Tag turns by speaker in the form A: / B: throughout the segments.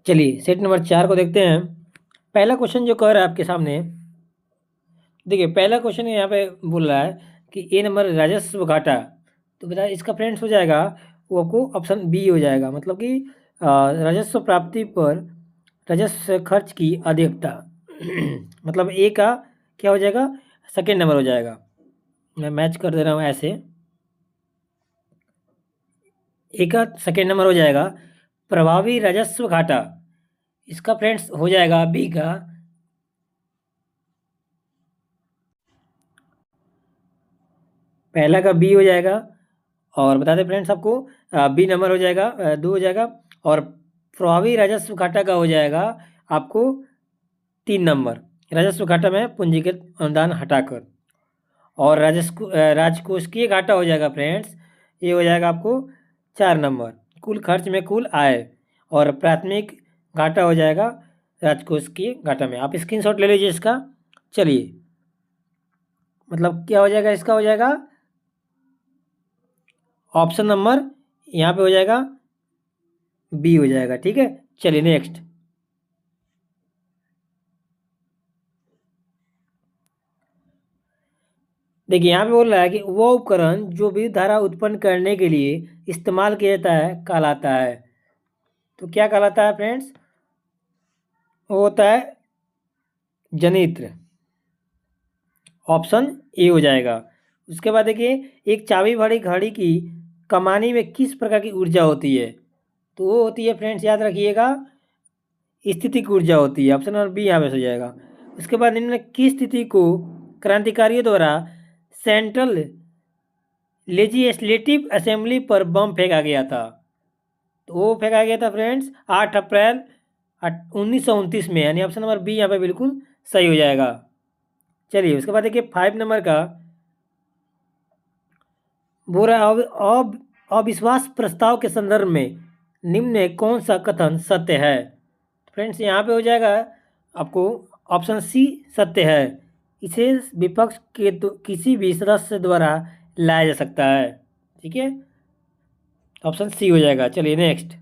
A: चलिए set number 4 को देखते हैं। पहला क्वेश्चन जो कह रहा है आपके सामने, देखिए पहला क्वेश्चन यहाँ पे बोल रहा है कि ए नंबर राजस्व घाटा, तो बेटा इसका फ्रेंड्स हो जाएगा वो आपको ऑप्शन बी हो जाएगा, मतलब कि राजस्व प्राप्ति पर राजस्व खर्च की अधिकता। मतलब ए का क्या हो जाएगा, सेकेंड नंबर हो जाएगा। मैं मैच कर दे रहा हूँ ऐसे, ए का सेकेंड नंबर हो जाएगा प्रभावी राजस्व घाटा, इसका फ्रेंड्स हो जाएगा बी का पहला का बी हो जाएगा। और बता दें फ्रेंड्स आपको बी नंबर हो जाएगा 2 हो जाएगा। और प्रभावी राजस्व घाटा का हो जाएगा आपको 3 नंबर, राजस्व घाटा में पूंजीगत अनुदान हटाकर। और राजकोषीय घाटा हो जाएगा फ्रेंड्स, ये हो जाएगा आपको 4 नंबर, कुल खर्च में कुल आय। और प्राथमिक घाटा हो जाएगा राजकोषीय घाटा में। आप स्क्रीनशॉट ले लीजिए इसका। चलिए मतलब क्या हो जाएगा, इसका हो जाएगा ऑप्शन नंबर यहाँ पे हो जाएगा बी हो जाएगा। ठीक है, चलिए नेक्स्ट। देखिए यहाँ पे बोल रहा है कि वो उपकरण जो विद्युत धारा उत्पन्न करने के लिए इस्तेमाल किया जाता है कहलाता है। तो क्या कहलाता है फ्रेंड्स, वो होता है जनित्र, ऑप्शन ए हो जाएगा। उसके बाद देखिए एक चाबी भरी घड़ी की कमानी में किस प्रकार की ऊर्जा होती है, तो वो होती है फ्रेंड्स याद रखिएगा स्थितिक ऊर्जा होती है, ऑप्शन नंबर बी यहाँ पे हो जाएगा। उसके बाद निम्न किस स्थिति को क्रांतिकारियों द्वारा सेंट्रल लेजिस्लेटिव असेंबली पर बम फेंका गया था, तो वो फेंका गया था फ्रेंड्स 8 अप्रैल 1929 में, यानी ऑप्शन नंबर बी यहाँ पे बिल्कुल सही हो जाएगा। चलिए उसके बाद देखिए 5 नंबर का बोल रहा है अविश्वास प्रस्ताव के संदर्भ में निम्न में कौन सा कथन सत्य है। फ्रेंड्स यहाँ पे हो जाएगा आपको ऑप्शन सी सत्य है, इसे विपक्ष के किसी भी सदस्य द्वारा लाया जा सकता है। ठीक है, ऑप्शन सी हो जाएगा। चलिए नेक्स्ट।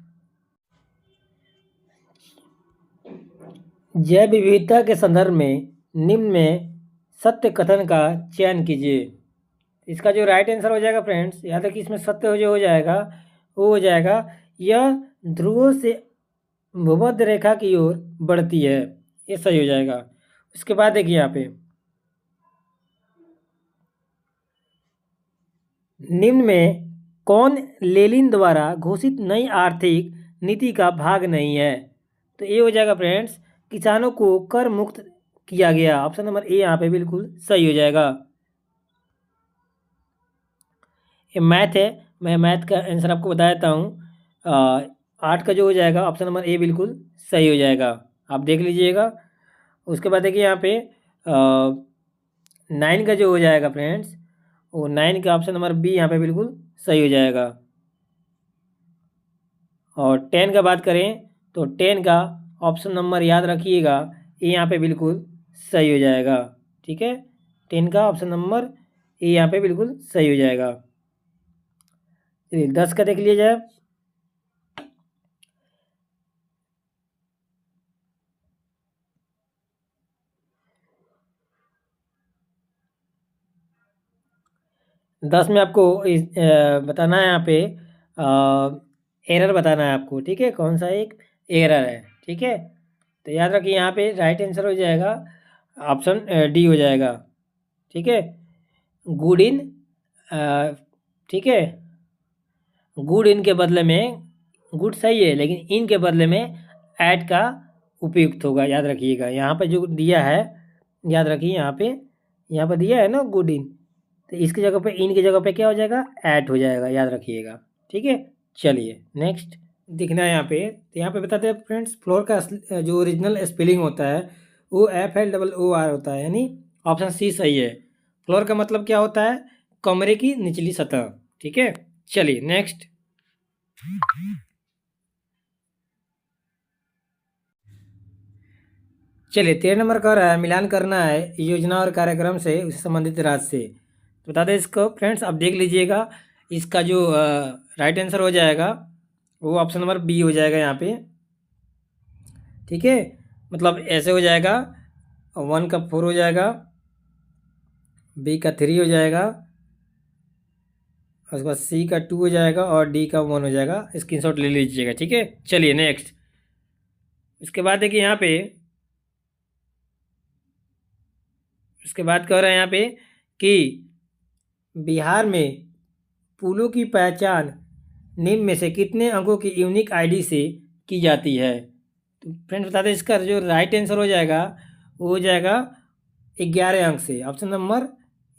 A: जैव विविधता के संदर्भ में निम्न में सत्य कथन का चयन कीजिए। इसका जो राइट आंसर हो जाएगा फ्रेंड्स, याद रखिए इसमें सत्य हो जाएगा वो हो जाएगा यह ध्रुवों से भूमध्य रेखा की ओर बढ़ती है, ये सही हो जाएगा। उसके बाद देखिए यहाँ पे निम्न में कौन लेनिन द्वारा घोषित नई आर्थिक नीति का भाग नहीं है, तो ये हो जाएगा फ्रेंड्स किसानों को कर मुक्त किया गया, ऑप्शन नंबर ए यहाँ पे बिल्कुल सही हो जाएगा। ये मैथ है, मैं मैथ का आंसर आपको बता देता हूँ। 8 का जो हो जाएगा ऑप्शन नंबर ए बिल्कुल सही हो जाएगा, आप देख लीजिएगा। उसके बाद देखिए यहाँ पे 9 का जो हो जाएगा फ्रेंड्स, वो 9 का ऑप्शन नंबर बी यहाँ पे बिल्कुल सही हो जाएगा। और 10 का बात करें तो 10 का ऑप्शन नंबर याद रखिएगा ये यहाँ पे बिल्कुल सही हो जाएगा। ठीक है, 10 का ऑप्शन नंबर ये यहाँ पे बिल्कुल सही हो जाएगा। चलिए 10 का देख लिया जाए। दस में आपको बताना है यहाँ पे एरर बताना है आपको। ठीक है, कौन सा एक एरर है। ठीक है, तो याद रखिए यहाँ पे राइट आंसर हो जाएगा ऑप्शन डी हो जाएगा। ठीक है, गुड इन, ठीक है, गुड इन के बदले में गुड सही है, लेकिन इन के बदले में ऐड का उपयुक्त होगा, याद रखिएगा। यहाँ पे जो दिया है याद रखिए यहाँ पे दिया है ना गुड इन, तो इसकी जगह पे इन की जगह पे क्या हो जाएगा ऐड हो जाएगा, याद रखिएगा। ठीक है, चलिए नेक्स्ट दिखना है यहाँ पे। तो यहाँ पे बताते हैं फ्रेंड्स फ्लोर का जो ओरिजिनल स्पेलिंग होता है वो FLOOR होता है, यानी ऑप्शन सी सही है। फ्लोर का मतलब क्या होता है, कमरे की निचली सतह। ठीक है, चलिए नेक्स्ट। चलिए 13 नंबर का रहा है मिलान करना है योजना और कार्यक्रम से उससे संबंधित राज्य से। तो बता दें इसको फ्रेंड्स, आप देख लीजिएगा इसका जो राइट आंसर हो जाएगा वो ऑप्शन नंबर बी हो जाएगा यहाँ पे। ठीक है, मतलब ऐसे हो जाएगा, 1 का 4 हो जाएगा, बी का 3 हो जाएगा, उसके बाद सी का 2 हो जाएगा और डी का 1 हो जाएगा। स्क्रीनशॉट ले लीजिएगा, ठीक है। चलिए नेक्स्ट। उसके बाद देखिए यहाँ पे, उसके बाद कह रहे हैं यहाँ पे कि बिहार में पुलों की पहचान निम्न में से कितने अंकों की यूनिक आईडी से की जाती है। तो फ्रेंड्स बता दें, इसका जो राइट आंसर हो जाएगा वो हो जाएगा 11 अंक से। ऑप्शन नंबर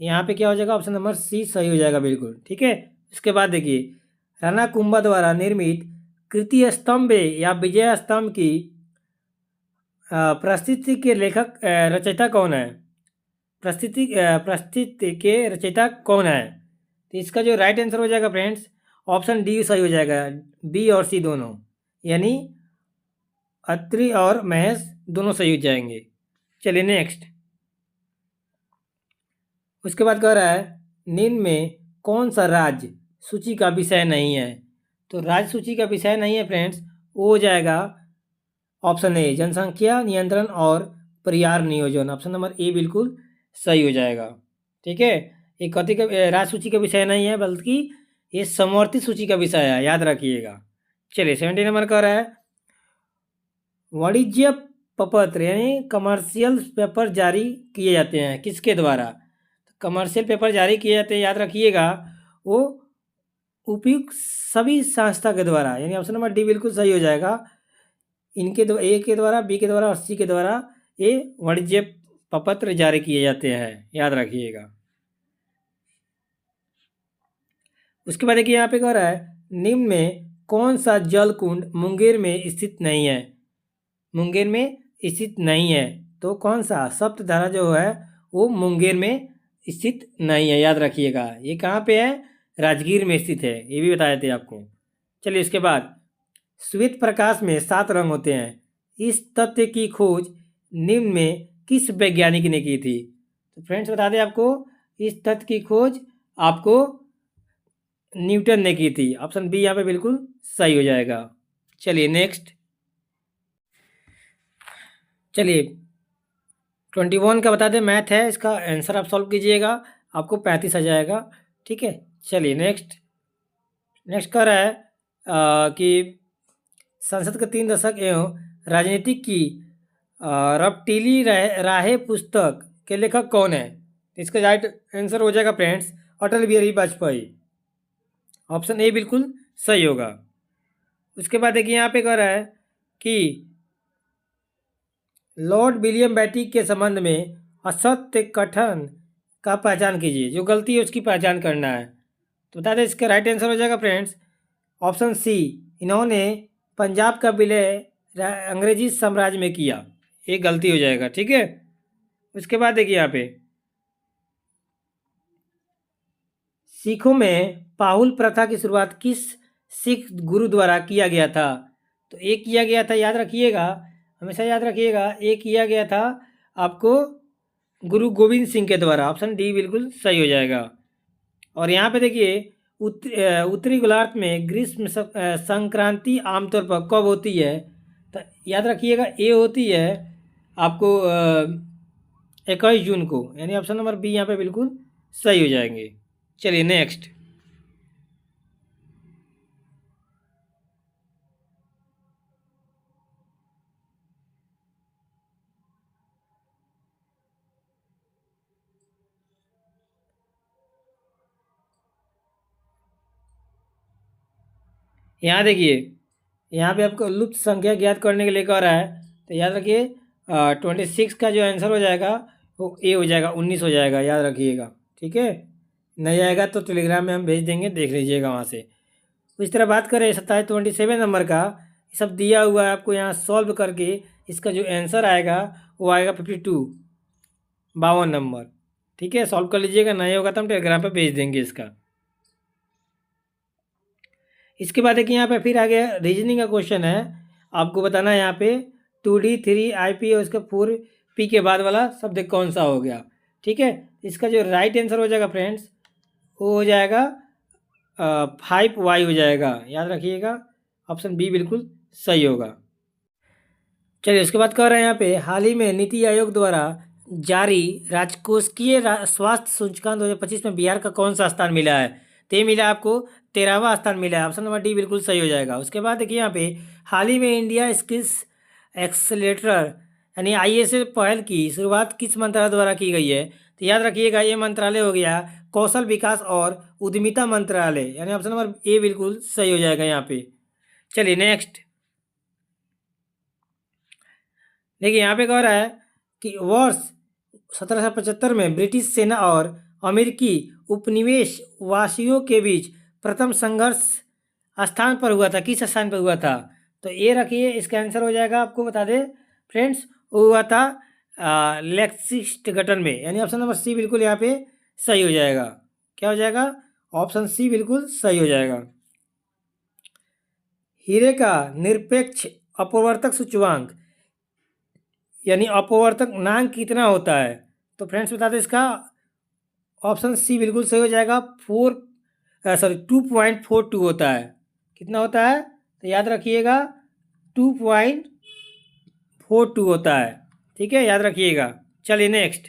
A: यहाँ पे क्या हो जाएगा, ऑप्शन नंबर सी सही हो जाएगा, बिल्कुल ठीक है। इसके बाद देखिए, राणा कुंभा द्वारा निर्मित कृति स्तंभ या विजय स्तंभ की प्रस्तुति के लेखक रचयिता कौन है। प्रस्तुति के रचयिता कौन है। तो इसका जो राइट आंसर हो जाएगा फ्रेंड्स, ऑप्शन डी सही हो जाएगा, बी और सी दोनों, यानी अत्रि और महेश दोनों सही हो जाएंगे। चलिए नेक्स्ट। उसके बाद कह रहा है निम्न में कौन सा राज्य सूची का विषय नहीं है। तो राज्य सूची का विषय नहीं है फ्रेंड्स, वो हो जाएगा ऑप्शन ए जनसंख्या नियंत्रण और परिवार नियोजन। ऑप्शन नंबर ए बिल्कुल सही हो जाएगा, ठीक है। ये कथी का राज्य सूची का विषय नहीं है, बल्कि ये समवर्ती सूची का विषय है, याद रखिएगा। चलिए 70 नंबर कह रहा है वाणिज्य प्रपत्र यानी कमर्शियल पेपर जारी किए जाते हैं किसके द्वारा। कमर्शियल पेपर जारी किए जाते हैं, याद रखिएगा, वो उपयुक्त सभी संस्था के द्वारा, यानी ऑप्शन नंबर डी बिल्कुल सही हो जाएगा। इनके दो ए के द्वारा, बी के द्वारा और सी के द्वारा ये वाणिज्य प्रपत्र जारी किए जाते हैं, याद रखिएगा। उसके बाद देखिए यहाँ पे कह रहा है निम्न में कौन सा जल कुंड मुंगेर में स्थित नहीं है। मुंगेर में स्थित नहीं है, तो कौन सा सप्तधारा जो है वो मुंगेर में स्थित नहीं है, याद रखिएगा। ये कहाँ पे है, राजगीर में स्थित है, ये भी बताए थे आपको। चलिए इसके बाद श्वेत प्रकाश में 7 रंग होते हैं, इस तथ्य की खोज निम्न में किस वैज्ञानिक ने की थी। तो फ्रेंड्स बता दें आपको, इस तथ्य की खोज आपको न्यूटन ने की थी। ऑप्शन बी यहाँ पे बिल्कुल सही हो जाएगा। चलिए नेक्स्ट। चलिए 21 का बता दें मैथ है, इसका आंसर आप सॉल्व कीजिएगा, आपको 35 आ जाएगा, ठीक है। चलिए नेक्स्ट। नेक्स्ट कह रहा है कि संसद के 3 दशक एवं राजनीतिक की रपटीली राहें पुस्तक के लेखक कौन है। इसका राइट आंसर हो जाएगा friends Atal Bihari Vajpayee. Option A बिल्कुल सही होगा। उसके बाद देखिए यहाँ पे कह रहा है कि लॉर्ड विलियम बेटी के संबंध में असत्य कथन का पहचान कीजिए, जो गलती है उसकी पहचान करना है। तो बता दें इसका राइट आंसर हो जाएगा फ्रेंड्स ऑप्शन सी, इन्होंने पंजाब का विलय अंग्रेजी साम्राज्य में किया, ये गलती हो जाएगा, ठीक है। उसके बाद देखिए यहाँ पे सिखों में पाहुल प्रथा की शुरुआत किस सिख गुरु द्वारा किया गया था। तो एक किया गया था, याद रखिएगा, हमेशा याद रखिएगा, एक किया गया था आपको गुरु गोविंद सिंह के द्वारा। ऑप्शन डी बिल्कुल सही हो जाएगा। और यहाँ पे देखिए उत्तरी गोलार्ध में ग्रीष्म संक्रांति आमतौर पर कब होती है। तो याद रखिएगा ये होती है आपको 21 जून को, यानी ऑप्शन नंबर बी यहाँ पे बिल्कुल सही हो जाएंगे। चलिए नेक्स्ट। यहाँ देखिए, यहाँ पे आपको लुप्त संख्या ज्ञात करने के लिए कह रहा है, तो याद रखिए 26 का जो आंसर हो जाएगा वो ए हो जाएगा, 19 हो जाएगा, याद रखिएगा, ठीक है। नहीं आएगा तो टेलीग्राम में हम भेज देंगे, देख लीजिएगा वहाँ से। इस तरह बात करें 27 नंबर का, ये सब दिया हुआ है आपको, यहाँ सॉल्व करके इसका जो आंसर आएगा वो आएगा 52 नंबर, ठीक है। सॉल्व कर लीजिएगा, नहीं होगा तो हम टेलीग्राम पर भेज देंगे इसका। इसके बाद देखिए यहाँ पे फिर आगे रीजनिंग का क्वेश्चन है, आपको बताना है यहाँ पे 2D 3 IP और उसका 4P के बाद वाला शब्द कौन सा हो गया, ठीक है। इसका जो राइट आंसर हो जाएगा फ्रेंड्स वो हो जाएगा 5Y हो जाएगा, याद रखिएगा, ऑप्शन बी बिल्कुल सही होगा। चलिए उसके बाद कह रहे हैं यहाँ पे, हाल ही में नीति आयोग द्वारा जारी राजकोषीय स्वास्थ्य सूचकांक 2025 में बिहार का कौन सा स्थान मिला है? तो ये मिला आपको 13वां स्थान मिला है। ऑप्शन नंबर डी बिल्कुल सही हो जाएगा। उसके बाद देखिए यहाँ पे, हाल ही में इंडिया स्किल्स एक्सलेटर यानी ISA पहल की शुरुआत किस मंत्रालय द्वारा की गई है? तो याद रखिएगा, ये मंत्रालय हो गया कौशल विकास और उद्यमिता मंत्रालय, यानी ऑप्शन नंबर ए बिल्कुल सही हो जाएगा यहाँ पे। चलिए नेक्स्ट देखिए, यहाँ पे कह रहा है कि वर्ष 1775 में ब्रिटिश सेना और अमेरिकी उपनिवेश वासियों के बीच प्रथम संघर्ष स्थान पर हुआ था। किस स्थान पर हुआ था? तो ये रखिए, इसका आंसर हो जाएगा, आपको बता दें फ्रेंड्स, वो हुआ था लेक्सिंगटन में, यानी ऑप्शन नंबर सी बिल्कुल यहाँ पे सही हो जाएगा। क्या हो जाएगा? ऑप्शन सी बिल्कुल सही हो जाएगा। हीरे का निरपेक्ष अपवर्तक सूचकांक यानी अपवर्तक नांक कितना होता है? तो फ्रेंड्स बता दें, इसका ऑप्शन सी बिल्कुल सही हो जाएगा। 2.42 होता है। कितना होता है? तो याद रखिएगा 2.42 होता है। ठीक है, याद रखिएगा। चलिए नेक्स्ट,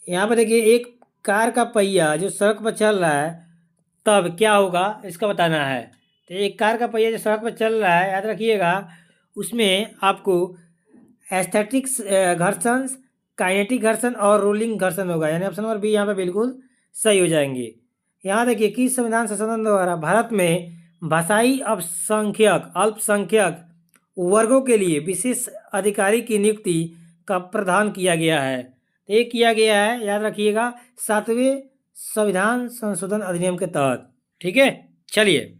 A: यहाँ पर देखिए, एक कार का पहिया जो सड़क पर चल रहा है तब क्या होगा, इसका बताना है। तो एक कार का पहिया जो सड़क पर चल रहा है, याद रखिएगा, उसमें आपको एस्थेटिक्स घर्षण, काइनेटिक घर्षण और रोलिंग घर्षण होगा, यानी ऑप्शन नंबर बी यहाँ पे बिल्कुल सही हो जाएंगे। यहाँ देखिए, किस संविधान संशोधन द्वारा भारत में भाषाई अल्पसंख्यक वर्गों के लिए विशेष अधिकारी की नियुक्ति का प्रावधान किया गया है? तो ये किया गया है, याद रखिएगा, 7वें संविधान संशोधन अधिनियम के तहत। ठीक है, चलिए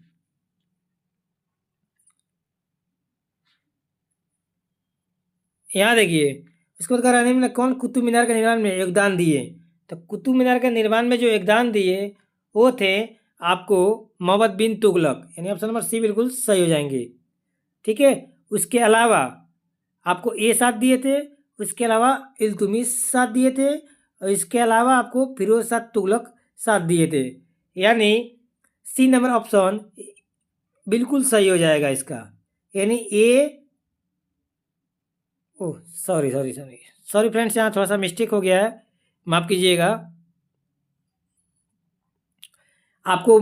A: यहाँ देखिए, इसको बाद कराने में कौन कुतुब मीनार के निर्माण में योगदान दिए? तो कुतुब मीनार के निर्माण में जो योगदान दिए वो थे आपको मोहम्मद बिन तुगलक, यानी ऑप्शन नंबर सी बिल्कुल सही हो जाएंगे। ठीक है, उसके अलावा आपको ए साथ दिए थे, उसके अलावा इल्तुमिश साथ दिए थे, और इसके अलावा आपको फिरोज शाह तुगलक साथ दिए थे, यानी सी नंबर ऑप्शन बिल्कुल सही हो जाएगा इसका, यानी A. Oh sorry sorry sorry sorry friends, यहाँ थोड़ा सा मिस्टेक हो गया है, माफ़ कीजिएगा। आपको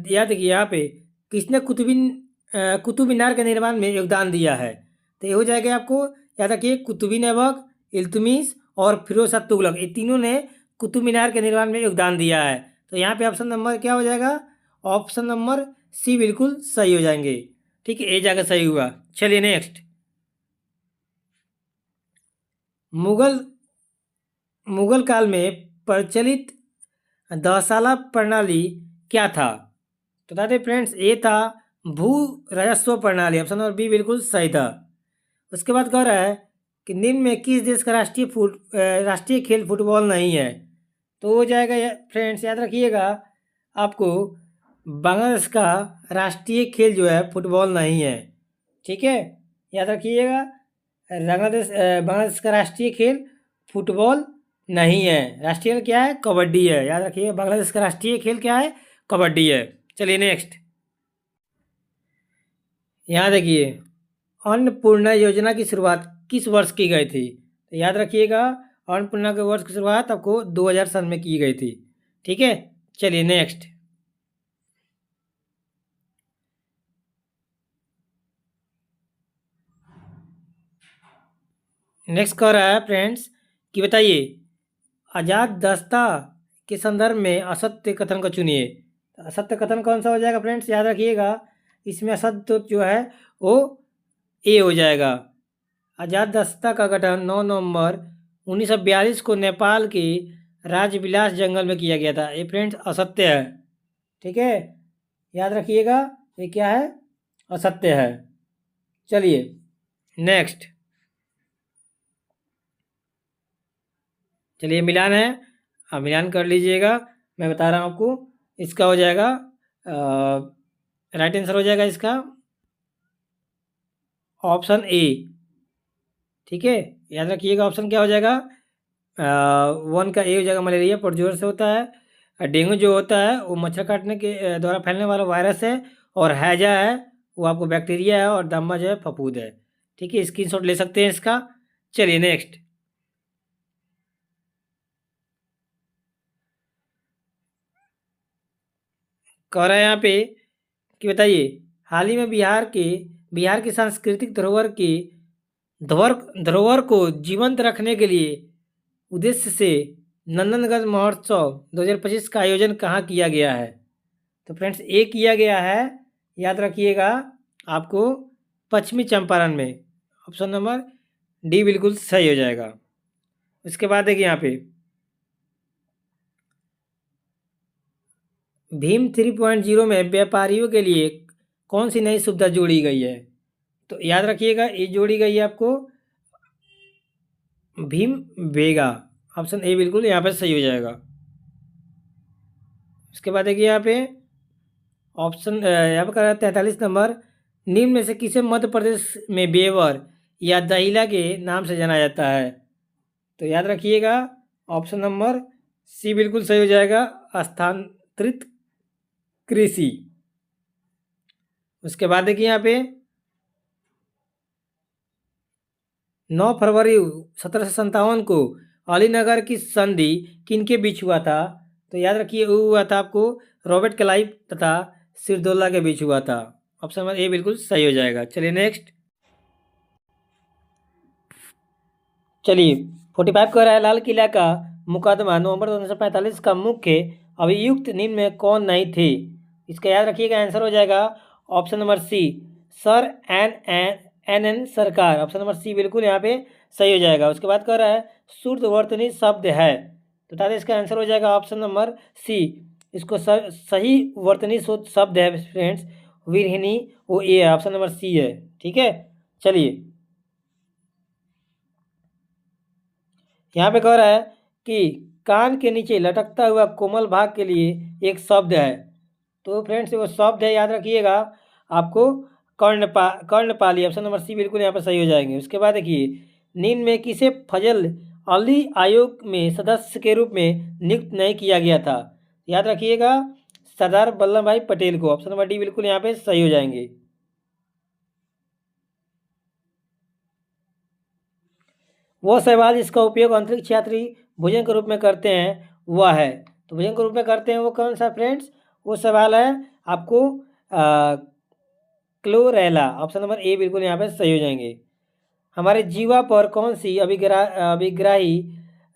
A: याद देखिए, यहाँ पे किसने कुतुब मीनार के निर्माण में योगदान दिया है? तो ये हो जाएगा आपको, याद रखिए, कुतुबीन ऐबक, इल्तुमिश और फिरोज शाह तुगलक, ये तीनों ने कुतुब मीनार के निर्माण में योगदान दिया है। तो यहाँ पे ऑप्शन नंबर क्या हो जाएगा? ऑप्शन नंबर सी बिल्कुल सही हो जाएंगे। ठीक है, ये जगह सही हुआ। चलिए नेक्स्ट, मुगल काल में प्रचलित दसाला प्रणाली क्या था? तो बता दें फ्रेंड्स, ये था भू राजस्व प्रणाली, ऑप्शन नंबर बी बिल्कुल सही था। उसके बाद कह रहा है कि निम्न में किस देश का राष्ट्रीय खेल फुटबॉल नहीं है? तो हो जाएगा फ्रेंड्स, याद रखिएगा, आपको बांग्लादेश का राष्ट्रीय खेल जो है फुटबॉल नहीं है। ठीक है, याद रखिएगा, बांग्लादेश का राष्ट्रीय खेल फुटबॉल नहीं है। राष्ट्रीय खेल क्या है? कबड्डी है। याद रखिए, बांग्लादेश का राष्ट्रीय खेल क्या है? कबड्डी है। चलिए नेक्स्ट, यहाँ देखिए, अन्नपूर्णा योजना की शुरुआत किस वर्ष की गई थी? तो याद रखिएगा, अन्नपूर्णा के वर्ष की शुरुआत आपको 2000 सन में की गई थी। ठीक है, चलिए नेक्स्ट, नेक्स्ट कह रहा है फ्रेंड्स कि बताइए, आजाद दस्ता के संदर्भ में असत्य कथन को चुनिए। असत्य कथन कौन सा हो जाएगा फ्रेंड्स? याद रखिएगा, इसमें असत्य तो जो है वो ए हो जाएगा। आजाद दस्ता का गठन 9 नवंबर 1942 को नेपाल के राजविलास जंगल में किया गया था। ये फ्रेंड्स असत्य है। ठीक है, याद रखिएगा, ये क्या है? असत्य है। चलिए नेक्स्ट, चलिए मिलान है, आप मिलान कर लीजिएगा। मैं बता रहा हूँ आपको, इसका हो जाएगा राइट आंसर हो जाएगा इसका ऑप्शन ए। ठीक है, याद रखिएगा, ऑप्शन क्या हो जाएगा? 1 का ए हो जाएगा, मलेरिया पुरजोर से होता है। डेंगू जो होता है वो मच्छर काटने के द्वारा फैलने वाला वायरस है। और हैजा है वो आपको बैक्टीरिया है और दम्मा जो है फफूंद है। ठीक है, स्क्रीनशॉट ले सकते हैं इसका। चलिए नेक्स्ट। कह रहा है यहाँ पे कि बताइए, हाल ही में बिहार की सांस्कृतिक धरोहर को जीवंत रखने के लिए उद्देश्य से नंदनगंज महोत्सव 2025 का आयोजन कहाँ किया गया है? तो फ्रेंड्स, ये किया गया है, याद रखिएगा, आपको पश्चिमी चंपारण में। ऑप्शन नंबर डी बिल्कुल सही हो जाएगा। उसके बाद देखिए यहाँ पे भीम 3.0 में व्यापारियों के लिए कौन सी नई सुविधा जोड़ी गई है? तो याद रखिएगा, ये जोड़ी गई है आपको भीम वेगा। ऑप्शन ए बिल्कुल यहाँ पे सही हो जाएगा। उसके बाद देखिए यहाँ पे ऑप्शन यहाँ पर कर रहा है 43 नंबर, निम्न में से किसे मध्य प्रदेश में बेवर या दहिला के नाम से जाना जाता है? तो याद रखिएगा, ऑप्शन नंबर सी बिल्कुल सही हो जाएगा, स्थानांतरित कृषि। उसके बाद देखिए यहाँ पे 9 फरवरी 1757 को अलीनगर की संधि किनके बीच हुआ था? तो याद रखिए, वो हुआ था आपको रॉबर्ट क्लाइव तथा सिरदौला के बीच हुआ था। ऑप्शन नंबर ए बिल्कुल सही हो जाएगा। चलिए नेक्स्ट। चलिए 45 कह रहा है, लाल किला का मुकदमा नवंबर 1945 का मुख्य अभियुक्त निम्न में कौन नहीं थे? इसका याद रखिएगा, आंसर हो जाएगा option number C, sir N Sarkar. Option number C बिल्कुल यहाँ पे सही हो जाएगा। उसके बाद कह रहा है शुद्धवर्तनी शब्द है, तो ताकि इसका आंसर हो जाएगा ऑप्शन नंबर सी। इसको सही वर्तनी शब्द है फ्रेंड्स, वीरहिनी, वो ए है, ऑप्शन नंबर सी है। ठीक है, चलिए यहाँ पे कह रहा है कि कान के नीचे लटकता हुआ कोमल भाग के लिए एक शब्द है। तो फ्रेंड्स, वो शब्द है, याद रखिएगा, आपको कर्णपाली। ऑप्शन नंबर सी बिल्कुल यहाँ पर सही हो जाएंगे। उसके बाद देखिए, निम्न में किसे फजल अली आयोग में सदस्य के रूप में नियुक्त नहीं किया गया था? याद रखिएगा, सरदार वल्लभ भाई पटेल को। ऑप्शन नंबर डी बिल्कुल यहाँ पे सही हो जाएंगे। वो सवाल जिसका उपयोग अंतरिक्ष यात्री भोजन के रूप में करते हैं वह है, तो भोजन के रूप में करते हैं वो कौन सा फ्रेंड्स? वो सवाल है आपको क्लोरेला। ऑप्शन नंबर ए बिल्कुल यहाँ पे सही हो जाएंगे। हमारे जीवा पर कौन सी अभिग्राही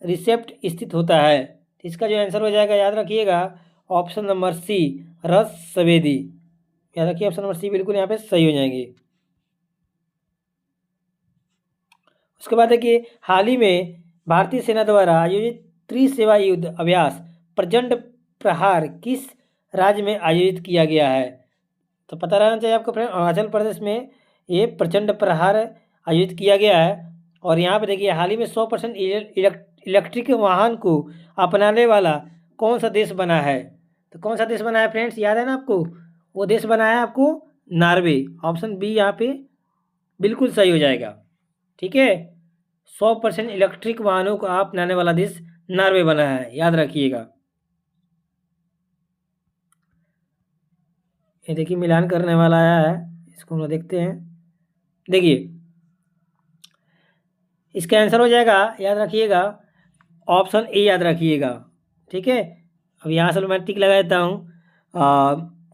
A: रिसेप्ट स्थित होता है? तो इसका जो आंसर हो जाएगा, याद रखिएगा, ऑप्शन नंबर सी, रस संवेदी। याद रखिए, ऑप्शन नंबर सी बिल्कुल यहाँ पे सही हो जाएंगे। उसके बाद देखिए, हाल ही में भारतीय सेना द्वारा आयोजित त्रिसेवा युद्ध अभ्यास प्रचंड प्रहार किस राज्य में आयोजित किया गया है? तो पता रहना चाहिए आपको फ्रेंड, अरुणाचल प्रदेश में ये प्रचंड प्रहार आयोजित किया गया है। और यहाँ पे देखिए, हाल ही में 100% इलेक्ट्रिक वाहन को अपनाने वाला कौन सा देश बना है? तो कौन सा देश बना है फ्रेंड्स, याद है ना आपको? वो देश बना है आपको नॉर्वे। ऑप्शन बी यहाँ पे बिल्कुल सही हो जाएगा। ठीक है, 100% इलेक्ट्रिक वाहनों को अपनाने वाला देश नॉर्वे बना है, याद रखिएगा। ये देखिए, मिलान करने वाला आया है, इसको हम लोग देखते हैं। देखिए, इसका आंसर हो जाएगा, याद रखिएगा, ऑप्शन ए याद रखिएगा। ठीक है, अब यहाँ से मैं टिक लगा देता हूँ।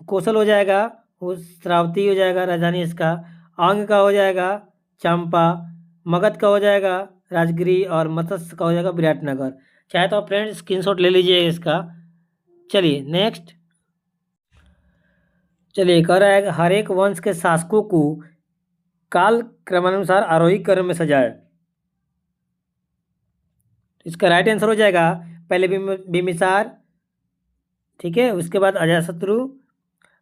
A: कौशल हो जाएगा, वो श्रावती हो जाएगा राजधानी इसका। अंग का हो जाएगा चंपा, मगध का हो जाएगा राजगिरी, और मत्स्य का हो जाएगा विराटनगर। चाहे तो फ्रेंड्स स्क्रीनशॉट ले लीजिए इसका। चलिए नेक्स्ट। चलिए, कह रहा है कि हर एक वंश के शासकों को काल क्रमानुसार आरोही क्रम में सजाए। इसका राइट आंसर हो जाएगा पहले बिम्बिसार, ठीक है, उसके बाद अजातशत्रु,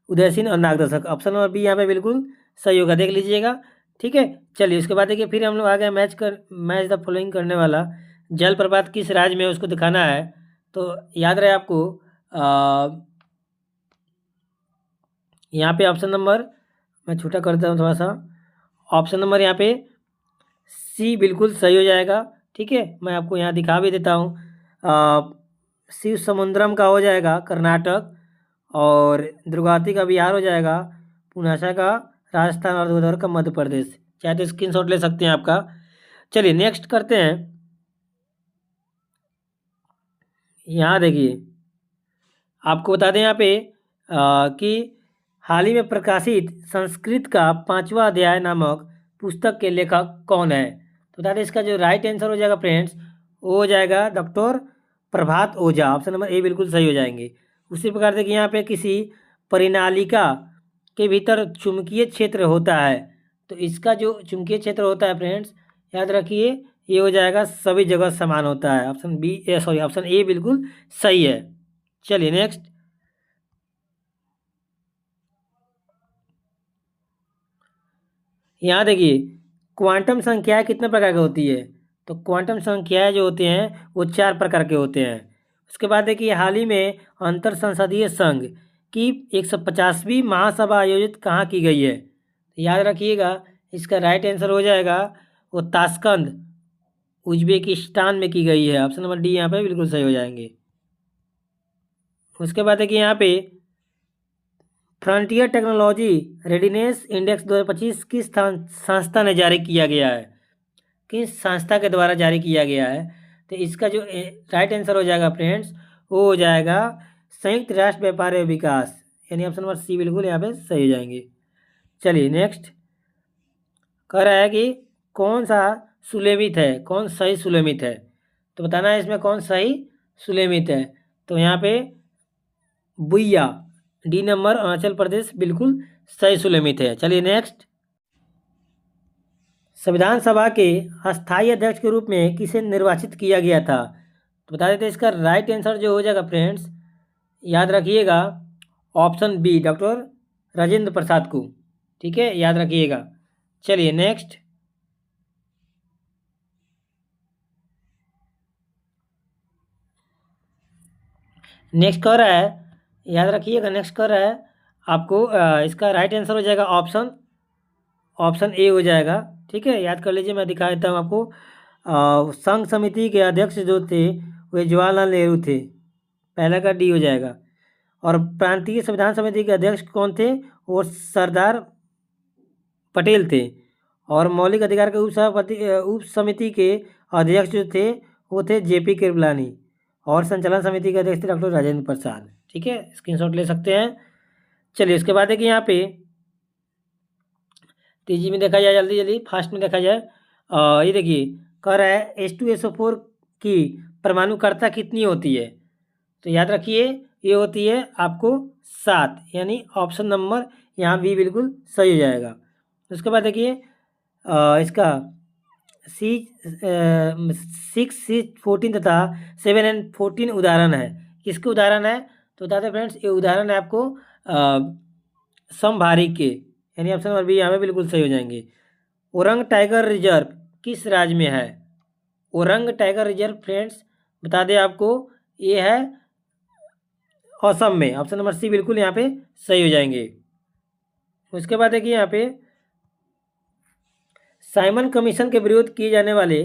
A: उदयसिंह और नागदर्शक। ऑप्शन नंबर बी यहाँ पे बिल्कुल सही होगा, देख लीजिएगा। ठीक है, चलिए उसके बाद देखिए, फिर हम लोग आ गए मैच द फॉलोइंग करने वाला। जलप्रपात किस राज्य में उसको दिखाना है? तो याद रहे आपको, यहाँ पे ऑप्शन नंबर मैं छोटा करता हूँ थोड़ा सा, ऑप्शन नंबर यहाँ पे सी बिल्कुल सही हो जाएगा। ठीक है, मैं आपको यहाँ दिखा भी देता हूँ। शिव समुद्रम का हो जाएगा कर्नाटक, और दुर्गावती का बिहार हो जाएगा, पुनासा का राजस्थान और उधर का मध्य प्रदेश। चाहे तो स्क्रीनशॉट ले सकते हैं आपका। चलिए नेक्स्ट करते हैं। यहाँ देखिए आपको बता दें यहाँ पे कि हाल ही में प्रकाशित संस्कृत का 5वां अध्याय नामक पुस्तक के लेखक कौन है। तो बता दें इसका जो राइट आंसर हो जाएगा फ्रेंड्स, वो हो जाएगा doctor Prabhat Ojha. Option number A बिल्कुल सही हो जाएंगे। उसी प्रकार से कि यहाँ पे किसी परिनालिका के भीतर चुंबकीय क्षेत्र होता है, तो इसका जो चुंबकीय क्षेत्र होता है फ्रेंड्स, याद रखिए ये हो जाएगा सभी जगह समान होता है। ऑप्शन ए बिल्कुल सही है। चलिए नेक्स्ट। यहाँ देखिए क्वांटम संख्याएं कितने प्रकार की होती है। तो क्वांटम संख्याएं जो होते हैं वो 4 प्रकार के होते हैं। उसके बाद देखिए हाल ही में अंतर संसदीय संघ की 150वीं महासभा आयोजित कहाँ की गई है। तो याद रखिएगा इसका राइट आंसर हो जाएगा वो ताशकंद उज्बेकिस्तान में की गई है। ऑप्शन नंबर डी यहाँ पे बिल्कुल सही हो जाएंगे। उसके बाद देखिए यहाँ पे फ्रंटियर टेक्नोलॉजी रेडीनेस इंडेक्स 2025 किस संस्था ने जारी किया गया है, किस संस्था के द्वारा जारी किया गया है। तो इसका जो राइट आंसर हो जाएगा फ्रेंड्स, वो हो जाएगा संयुक्त राष्ट्र व्यापार एवं विकास, यानी ऑप्शन नंबर सी बिल्कुल यहाँ पे सही हो जाएंगे। चलिए नेक्स्ट कह रहा है कि कौन सा सुलेमित है, कौन सही सुलेमित है। तो बताना है इसमें कौन सही सुलेमित है। तो यहाँ पे बुइया डी नंबर अरुणाचल प्रदेश बिल्कुल सही सुलेमित है। चलिए नेक्स्ट। संविधान सभा के अस्थायी अध्यक्ष के रूप में किसे निर्वाचित किया गया था। तो बता देते हैं इसका राइट आंसर जो हो जाएगा फ्रेंड्स, याद रखिएगा option B doctor Rajendra Prasad को। ठीक है, याद रखिएगा। चलिए नेक्स्ट। नेक्स्ट कह रहा है, याद रखिएगा नेक्स्ट कर रहा है आपको इसका राइट आंसर हो जाएगा ऑप्शन ए हो जाएगा। ठीक है, याद कर लीजिए, मैं दिखा देता हूँ आपको। संघ समिति के अध्यक्ष जो थे वे जवाहरलाल नेहरू थे, पहला का डी हो जाएगा। और प्रांतीय संविधान समिति के अध्यक्ष कौन थे, वो सरदार पटेल थे। और मौलिक अधिकार के उप समिति के अध्यक्ष जो थे वो थे जेपी कृपलानी। और संचालन समिति के अध्यक्ष थे डॉक्टर राजेंद्र प्रसाद। ठीक है, स्क्रीनशॉट ले सकते हैं। चलिए उसके बाद है कि यहाँ पे तेजी में देखा जाए, जल्दी जल्दी फास्ट में देखा जाए। ये देखिए कह रहा है H2SO4 की परमाणुकर्ता कितनी होती है। तो याद रखिए ये होती है आपको 7, यानी ऑप्शन नंबर यहाँ भी बिल्कुल सही हो जाएगा। उसके बाद देखिए इसका C6C14 तथा 7N14 उदाहरण है, किसके उदाहरण है। तो बता दें फ्रेंड्स ये उदाहरण है आपको समभारी के, यानी ऑप्शन नंबर बी यहाँ पे बिल्कुल सही हो जाएंगे। ओरंग टाइगर रिजर्व किस राज्य में है। ओरंग टाइगर रिजर्व फ्रेंड्स बता दें आपको ये है असम में। ऑप्शन नंबर सी बिल्कुल यहाँ पे सही हो जाएंगे। उसके बाद देखिए यहाँ पे साइमन कमीशन के विरोध किए जाने वाले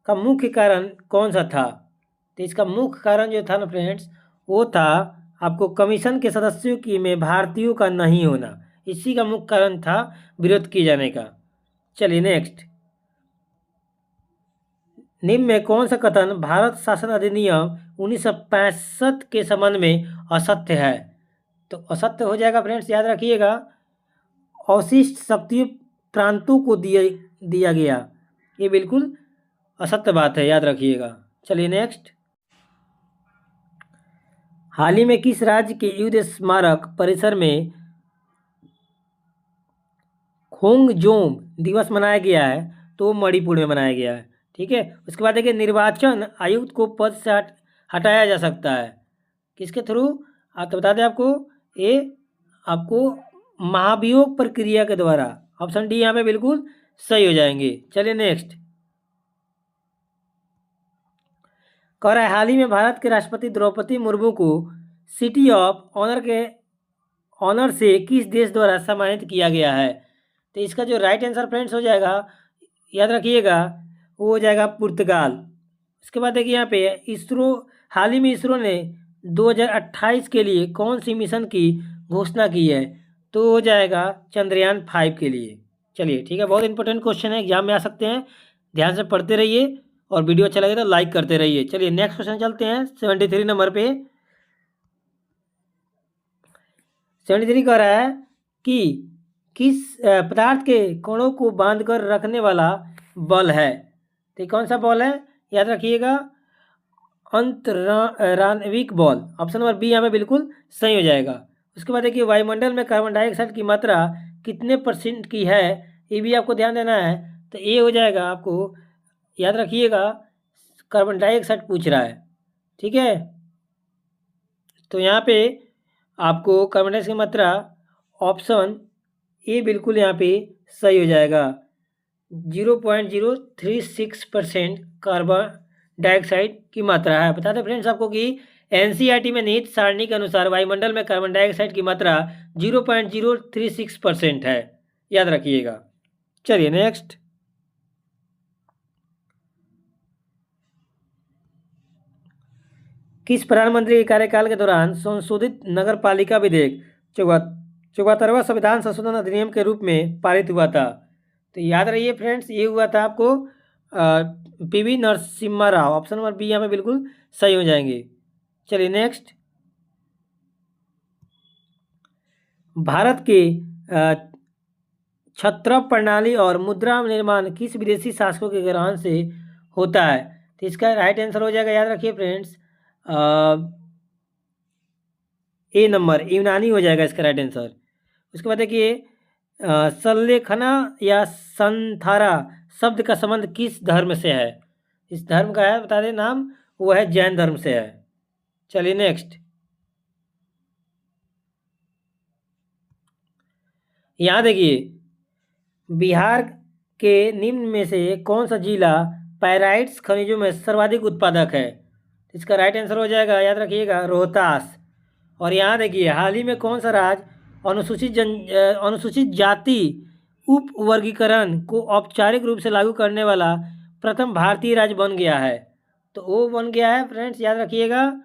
A: का मुख्य कारण कौन सा था। तो इसका मुख्य कारण जो था ना फ्रेंड्स, वो था आपको कमीशन के सदस्यों की में भारतीयों का नहीं होना, इसी का मुख्य कारण था विरोध किए जाने का। चलिए नेक्स्ट। निम्न में कौन सा कथन भारत शासन अधिनियम 1965 के संबंध में असत्य है। तो असत्य हो जाएगा फ्रेंड्स, याद रखिएगा अवशिष्ट शक्तियों प्रांतों को दिया गया, ये बिल्कुल असत्य बात है, याद रखिएगा। चलिए नेक्स्ट। हाल ही में किस राज्य के युद्ध स्मारक परिसर में खोंगजोम दिवस मनाया गया है। तो मणिपुर में मनाया गया है। ठीक है, उसके बाद देखिए निर्वाचन आयुक्त को पद से हटाया जा सकता है, किसके थ्रू। आप तो बता दें आपको ये आपको महाभियोग प्रक्रिया के द्वारा। ऑप्शन डी यहाँ पे बिल्कुल सही हो जाएंगे। चलिए नेक्स्ट। कह रहा है हाल ही में भारत के राष्ट्रपति द्रौपदी मुर्मू को सिटी ऑफ ऑनर से किस देश द्वारा सम्मानित किया गया है। तो इसका जो राइट आंसर फ्रेंड्स हो जाएगा, याद रखिएगा वो हो जाएगा पुर्तगाल। उसके बाद देखिए यहाँ पे इसरो, हाल ही में इसरो ने 2028 के लिए कौन सी मिशन की घोषणा की है। तो हो जाएगा चंद्रयान 5 के लिए। चलिए ठीक है, बहुत इंपॉर्टेंट क्वेश्चन है, एग्जाम में आ सकते हैं, ध्यान से पढ़ते रहिए और वीडियो अच्छा लगे तो लाइक करते रहिए। चलिए नेक्स्ट क्वेश्चन चलते हैं 73 नंबर पे। 73 कह रहा है कि किस पदार्थ के कणों को बांधकर रखने वाला बल है। तो ये कौन सा बल है, याद रखिएगा, अंतराणविक बल। ऑप्शन नंबर बी यहाँ पे बिल्कुल सही हो जाएगा। उसके बाद देखिए वायुमंडल में कार्बन डाइऑक्साइड की मात्रा कितने % की है, ये भी आपको ध्यान देना है। तो ये हो जाएगा, आपको याद रखिएगा, कार्बन डाइऑक्साइड पूछ रहा है, ठीक है। तो यहाँ पे आपको कार्बन डाइऑक्साइड की मात्रा ऑप्शन ए बिल्कुल यहाँ पे सही हो जाएगा। 0.036% कार्बन डाइऑक्साइड की मात्रा है। बता दें फ्रेंड्स आपको कि एनसीईआरटी में निहित सारणी के अनुसार वायुमंडल में कार्बन डाइऑक्साइड की मात्रा 0.036% है, याद रखिएगा। चलिए नेक्स्ट। किस प्रधानमंत्री के कार्यकाल के दौरान संशोधित नगर पालिका विधेयक 74वां संविधान संशोधन अधिनियम के रूप में पारित हुआ था। तो याद रहिए फ्रेंड्स, ये हुआ था आपको PV Narasimha Rao. Option number B यहाँ पे बिल्कुल सही हो जाएंगे। चलिए नेक्स्ट। भारत के छत्र प्रणाली और मुद्रा निर्माण किस विदेशी शासकों के ग्रहण से होता है। तो इसका राइट आंसर हो जाएगा, याद रखिए फ्रेंड्स, ए नंबर यूनानी हो जाएगा इसका राइट आंसर। उसके बाद देखिए संलेखना या संथारा शब्द का संबंध किस धर्म से है। इस धर्म का है, बता दें नाम, वो है जैन धर्म से है। चलिए नेक्स्ट। यहाँ देखिए बिहार के निम्न में से कौन सा जिला पाइराइट्स खनिजों में सर्वाधिक उत्पादक है। इसका राइट आंसर हो जाएगा, याद रखिएगा, रोहतास। और यहाँ देखिए हाल ही में कौन सा राज्य अनुसूचित जाति उप वर्गीकरण को औपचारिक रूप से लागू करने वाला प्रथम भारतीय राज्य बन गया है। तो वो बन गया है फ्रेंड्स, याद रखिएगा,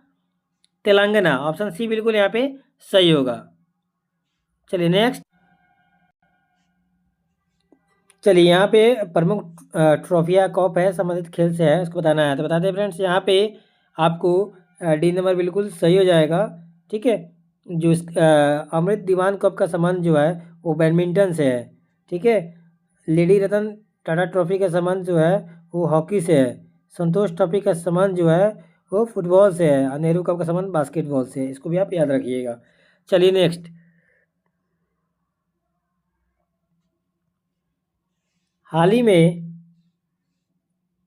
A: तेलंगाना। ऑप्शन सी बिल्कुल यहाँ पे सही होगा। चलिए नेक्स्ट। चलिए यहाँ पे प्रमुख ट्रॉफिया कप है, संबंधित खेल से है, उसको बताना है। तो बता दें फ्रेंड्स, यहाँ पे आपको डी नंबर बिल्कुल सही हो जाएगा, ठीक है। जो अमृत दीवान कप का संबंध जो है वो बैडमिंटन से है, ठीक है। लेडी रतन टाटा ट्रॉफी का संबंध जो है वो हॉकी से है। संतोष ट्रॉफी का संबंध जो है वो फुटबॉल से है। और नेहरू कप का संबंध बास्केटबॉल से है, इसको भी आप याद रखिएगा। चलिए नेक्स्ट। हाल ही में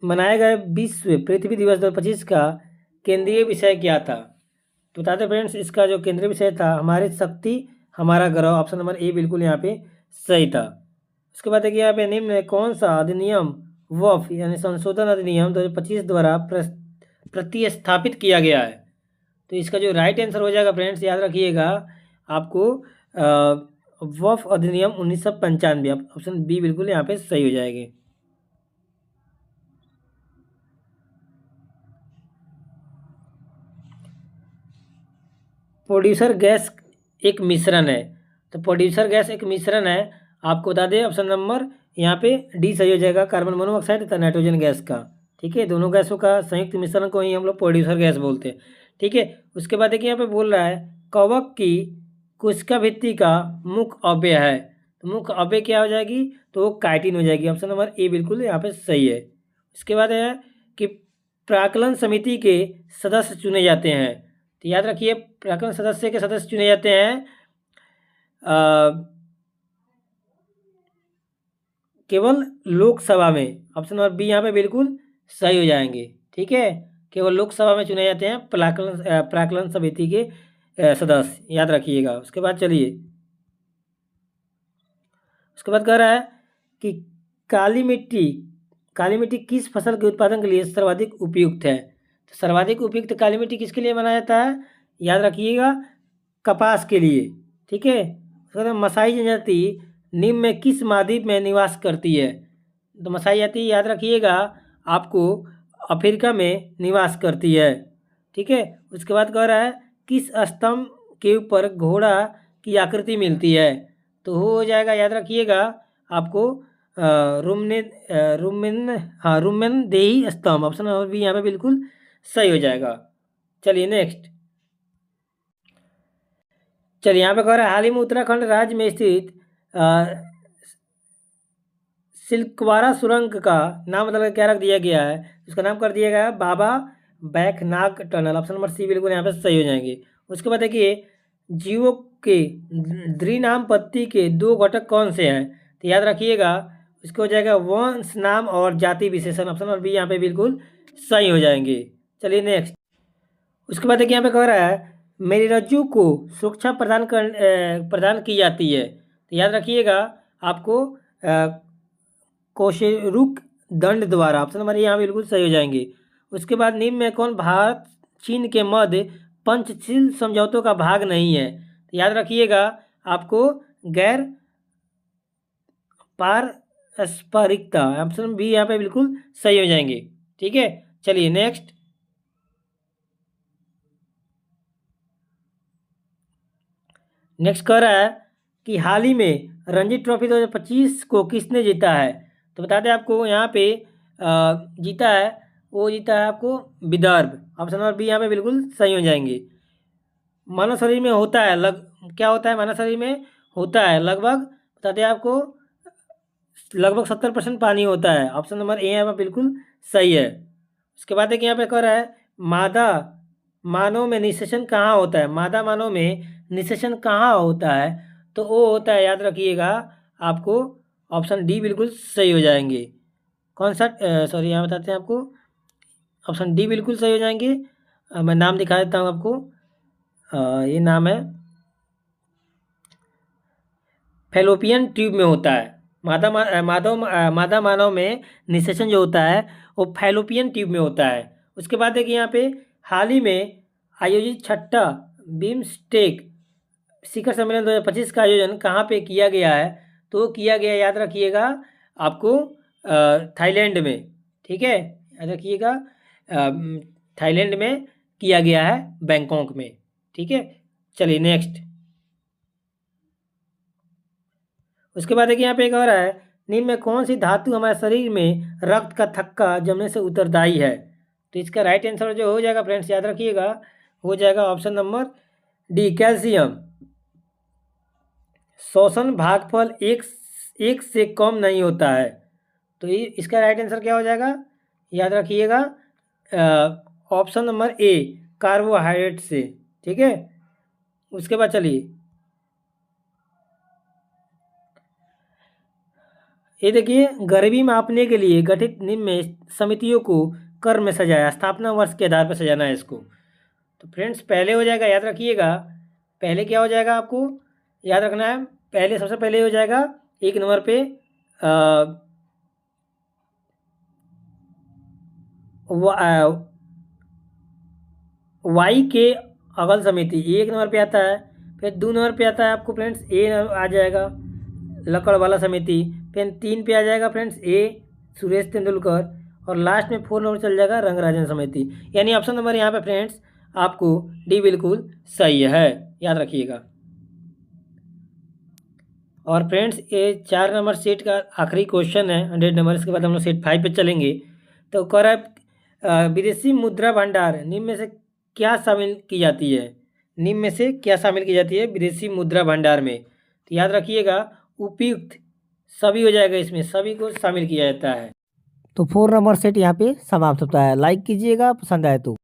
A: मनाए गए विश्व पृथ्वी दिवस 2025 का केंद्रीय विषय क्या था। तो बताते फ्रेंड्स, इसका जो केंद्रीय विषय था हमारी शक्ति हमारा ग्रह। ऑप्शन नंबर ए बिल्कुल यहाँ पे सही था। उसके बाद देखिए यहाँ पे निम्न में कौन सा अधिनियम वफ यानी संशोधन अधिनियम 2025 द्वारा प्रतिस्थापित किया गया है। तो इसका जो राइट आंसर हो जाएगा फ्रेंड्स, याद रखिएगा, आपको वफ अधिनियम 1995। ऑप्शन बी बिल्कुल यहाँ पे सही हो जाएगी। प्रोड्यूसर गैस एक मिश्रण है। तो प्रोड्यूसर गैस एक मिश्रण है, आपको बता दें ऑप्शन नंबर यहाँ पे डी सही हो जाएगा, कार्बन मोनोऑक्साइड तथा नाइट्रोजन गैस का, ठीक है। दोनों गैसों का संयुक्त मिश्रण को ही हम लोग प्रोड्यूसर गैस बोलते हैं, ठीक है। उसके बाद देखिए यहाँ पे बोल रहा है कवक की कोशिका भित्ति का मुख्य अवयव है। तो मुख्य अवयव क्या हो जाएगी, तो वो काइटिन हो जाएगी। ऑप्शन नंबर ए बिल्कुल यहाँ पे सही है। उसके बाद है कि प्राक्कलन समिति के सदस्य चुने जाते हैं। तो याद रखिए प्राक्कलन सदस्य के सदस्य चुने जाते हैं केवल लोकसभा में। ऑप्शन नंबर बी यहाँ पे बिल्कुल सही हो जाएंगे, ठीक है। केवल लोकसभा में चुने जाते हैं प्राक्कलन समिति के सदस्य, याद रखिएगा। उसके बाद चलिए, उसके बाद कह रहा है कि काली मिट्टी किस फसल के उत्पादन के लिए सर्वाधिक उपयुक्त है। तो सर्वाधिक उपयुक्त काली मिट्टी किसके लिए माना जाता है, याद रखिएगा, कपास के लिए, ठीक है। उसके बाद मसाई जनजाति निम्न में किस महाद्वीप में निवास करती है। तो मसाई जाति याद रखिएगा आपको अफ्रीका में निवास करती है, ठीक है। उसके बाद कह रहा है किस स्तंभ के ऊपर घोड़ा की आकृति मिलती है। तो हो जाएगा, याद रखिएगा आपको रुमेन देही स्तंभ, ऑप्शन नंबर बी यहाँ पे बिल्कुल सही हो जाएगा। चलिए नेक्स्ट। चलिए यहाँ पे कह रहा है हाल ही में उत्तराखंड राज्य में स्थित सिलक्वारा सुरंग का नाम मतलब क्या रख दिया गया है, उसका नाम कर दिया गया है बाबा बैकनाग टनल, ऑप्शन नंबर सी बिल्कुल यहाँ पे सही हो जाएंगे। उसके बाद देखिए जीवों के द्विनाम पत्ती के दो घटक कौन से हैं, तो याद रखिएगा इसको हो जाएगा वंश नाम और जाति विशेषण, ऑप्शन नंबर बी यहाँ पे बिल्कुल सही हो जाएंगे। चलिए नेक्स्ट। उसके बाद देखिए यहाँ पे कह रहा है मेरी रज्जू को सुरक्षा प्रदान की जाती है, तो याद रखिएगा आपको कोशेरुक दंड द्वारा, ऑप्शन नंबर यहाँ बिल्कुल सही हो जाएंगे। उसके बाद निम्न में कौन भारत चीन के मध्य पंचशील समझौतों का भाग नहीं है, तो याद रखिएगा आपको गैर पारस्परिकता, ऑप्शन बी यहाँ पे बिल्कुल सही हो जाएंगे। ठीक है, चलिए नेक्स्ट। नेक्स्ट कह रहा है कि हाल ही में रणजी ट्रॉफी 2025 को किसने जीता है, तो बता दें आपको यहाँ पे जीता है, वो जीता है आपको विदर्भ, ऑप्शन नंबर बी यहाँ पे बिल्कुल सही हो जाएंगे। मानव शरीर में होता है क्या होता है मानव शरीर में होता है लगभग, बता दें आपको लगभग 70% पानी होता है, ऑप्शन नंबर ए यहाँ पे बिल्कुल सही है। उसके बाद एक यहाँ पे कह रहा है मादा मानव में निषेचन कहाँ होता है, मादा मानव में निषेचन कहाँ होता है, तो वो होता है, याद रखिएगा आपको ऑप्शन डी बिल्कुल सही हो जाएंगे। कौन सा सॉरी यहाँ बताते हैं आपको, ऑप्शन डी बिल्कुल सही हो जाएंगे। मैं नाम दिखा देता हूँ आपको, ये नाम है फैलोपियन ट्यूब में होता है। मादा मानव में निषेचन जो होता है वो फैलोपियन ट्यूब में होता है। उसके बाद देखिए यहाँ पे हाल ही में आयोजित छठा बिम्स्टेक शिखर सम्मेलन 2025 का आयोजन कहाँ पे किया गया है, तो वो किया गया, याद रखिएगा आपको थाईलैंड में। ठीक है, याद रखिएगा थाईलैंड में किया गया है, बैंकॉक में। ठीक है, चलिए नेक्स्ट। उसके बाद देखिए यहाँ पे एक और है निम्न में कौन सी धातु हमारे शरीर में रक्त का थक्का जमने से उत्तरदायी है, तो इसका राइट आंसर जो हो जाएगा फ्रेंड्स, याद रखिएगा हो जाएगा ऑप्शन नंबर डी कैल्शियम। शोषण भागफल एक से कम नहीं होता है, तो इसका राइट आंसर क्या हो जाएगा, याद रखिएगा ऑप्शन नंबर ए कार्बोहाइड्रेट से। ठीक है, उसके बाद चलिए ये देखिए गरीबी मापने के लिए गठित निम्न में समितियों को क्रम में सजाया, स्थापना वर्ष के आधार पर सजाना है इसको। तो फ्रेंड्स पहले हो जाएगा, याद रखिएगा पहले क्या हो जाएगा आपको याद रखना है, पहले सबसे पहले हो जाएगा एक नंबर पे वाई के अगल समिति एक नंबर पे आता है, फिर 2 नंबर पे आता है आपको फ्रेंड्स ए आ जाएगा लकड़ वाला समिति, फिर 3 पे आ जाएगा फ्रेंड्स ए सुरेश तेंदुलकर, और लास्ट में 4 नंबर चल जाएगा रंगराजन समिति। यानी ऑप्शन नंबर यहाँ पे फ्रेंड्स आपको डी बिल्कुल सही है, याद रखिएगा। और फ्रेंड्स ये 4 नंबर सेट का आखिरी क्वेश्चन है 100 नंबर, इसके बाद हम लोग सेट 5 पे चलेंगे। तो कह रहा है विदेशी मुद्रा भंडार निम्न में से क्या शामिल की जाती है, निम्न में से क्या शामिल की जाती है विदेशी मुद्रा भंडार में, तो याद रखिएगा उपयुक्त सभी हो जाएगा, इसमें सभी को शामिल किया जाता है। तो 4 नंबर सेट यहाँ पे समाप्त होता है। लाइक कीजिएगा पसंद आए तो।